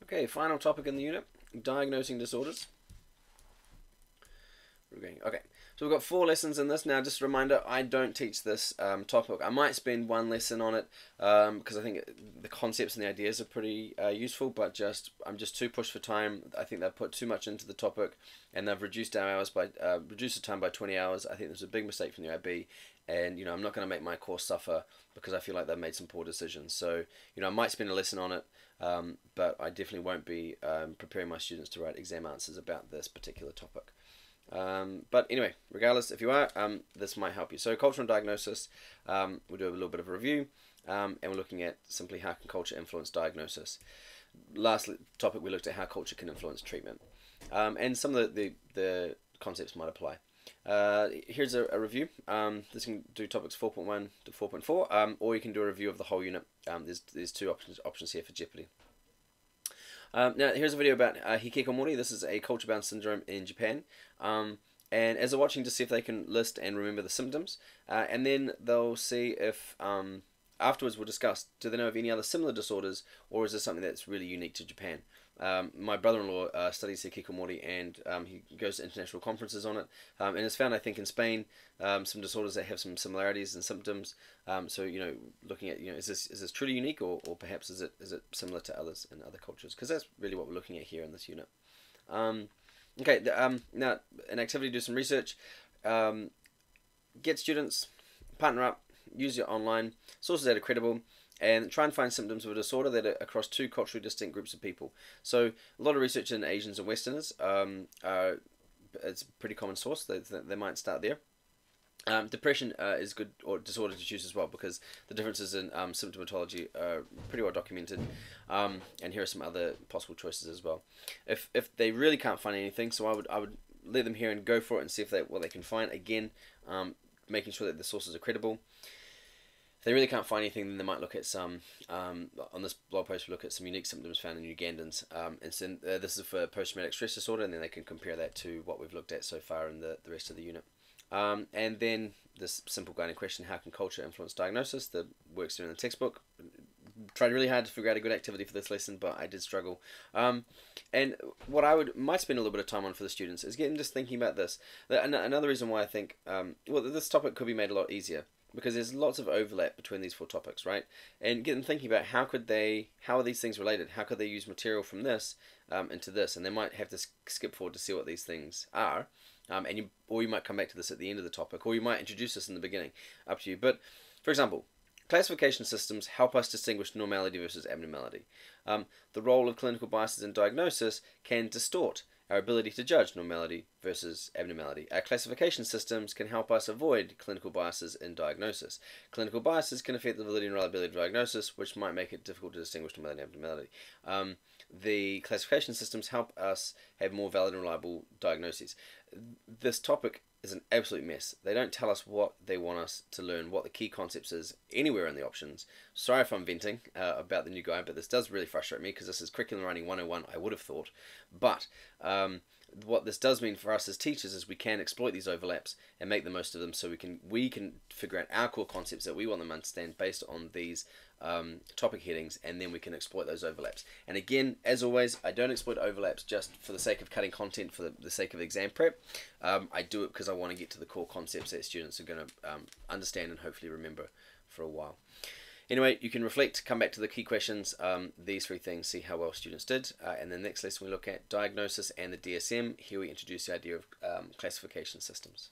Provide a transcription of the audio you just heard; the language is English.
Okay, final topic in the unit, diagnosing disorders. Okay, so we've got 4 lessons in this. Now, just a reminder, I don't teach this topic. I might spend 1 lesson on it because I think the concepts and the ideas are pretty useful, but I'm just too pushed for time. I think they've put too much into the topic, and they've reduced our hours by reduced the time by 20 hours. I think there's a big mistake from the IB, and I'm not going to make my course suffer because I feel like they've made some poor decisions. So I might spend a lesson on it, but I definitely won't be preparing my students to write exam answers about this particular topic. But anyway, regardless, if you are, this might help you. So cultural diagnosis, we'll do a little bit of a review, and we're looking at simply how can culture influence diagnosis. Last topic, we looked at how culture can influence treatment, and some of the concepts might apply. Here's a review. This can do topics 4.1 to 4.4, or you can do a review of the whole unit. There's 2 options here for Jeopardy. Now, here's a video about hikikomori. This is a culture-bound syndrome in Japan. And as they're watching, to see if they can list and remember the symptoms. And then they'll see if, afterwards we'll discuss, do they know of any other similar disorders, or is this something that's really unique to Japan? My brother-in-law studies hikikomori, and he goes to international conferences on it, and has found, I think, in Spain, some disorders that have some similarities and symptoms. So looking at is this truly unique, or perhaps is it similar to others in other cultures? Because that's really what we're looking at here in this unit. Okay, now an activity, do some research, get students, partner up, use your online sources that are credible, and try and find symptoms of a disorder that are across 2 culturally distinct groups of people. So a lot of research in Asians and Westerners, it's a pretty common source. They might start there. Depression is good or disorder to choose as well, because the differences in symptomatology are pretty well documented, and here are some other possible choices as well. If they really can't find anything, so I would let them hear and go for it and see what they can find. Again, making sure that the sources are credible. If they really can't find anything, then they might look at some, on this blog post, we look at some unique symptoms found in Ugandans. And so, this is for post-traumatic stress disorder, and then they can compare that to what we've looked at so far in the rest of the unit. And then this simple guiding question, how can culture influence diagnosis? The works in the textbook. Tried really hard to figure out a good activity for this lesson, but I did struggle. And what I might spend a little bit of time on for the students is get them just thinking about this. Another reason why I think, well, this topic could be made a lot easier, because there's lots of overlap between these 4 topics, right? And get them thinking about how are these things related? How could they use material from this into this? And they might have to skip forward to see what these things are. Or you might come back to this at the end of the topic, or you might introduce this in the beginning, up to you. But, for example, classification systems help us distinguish normality versus abnormality. The role of clinical biases in diagnosis can distort our ability to judge normality versus abnormality. Our classification systems can help us avoid clinical biases in diagnosis. Clinical biases can affect the validity and reliability of diagnosis, which might make it difficult to distinguish normality and abnormality. The classification systems help us have more valid and reliable diagnoses. This topic is an absolute mess. They don't tell us what they want us to learn, what the key concepts is anywhere in the options. Sorry if I'm venting about the new guy, but this does really frustrate me, because this is curriculum writing 101, I would have thought. But what this does mean for us as teachers is we can exploit these overlaps and make the most of them, so we can figure out our core concepts that we want them to understand based on these topic headings, and then we can exploit those overlaps. And again, as always, I don't exploit overlaps just for the sake of cutting content for the sake of exam prep. I do it because I want to get to the core concepts that students are going to understand and hopefully remember for a while. Anyway, you can reflect, come back to the key questions, these 3 things, see how well students did, and the next lesson we look at diagnosis and the DSM. Here we introduce the idea of classification systems.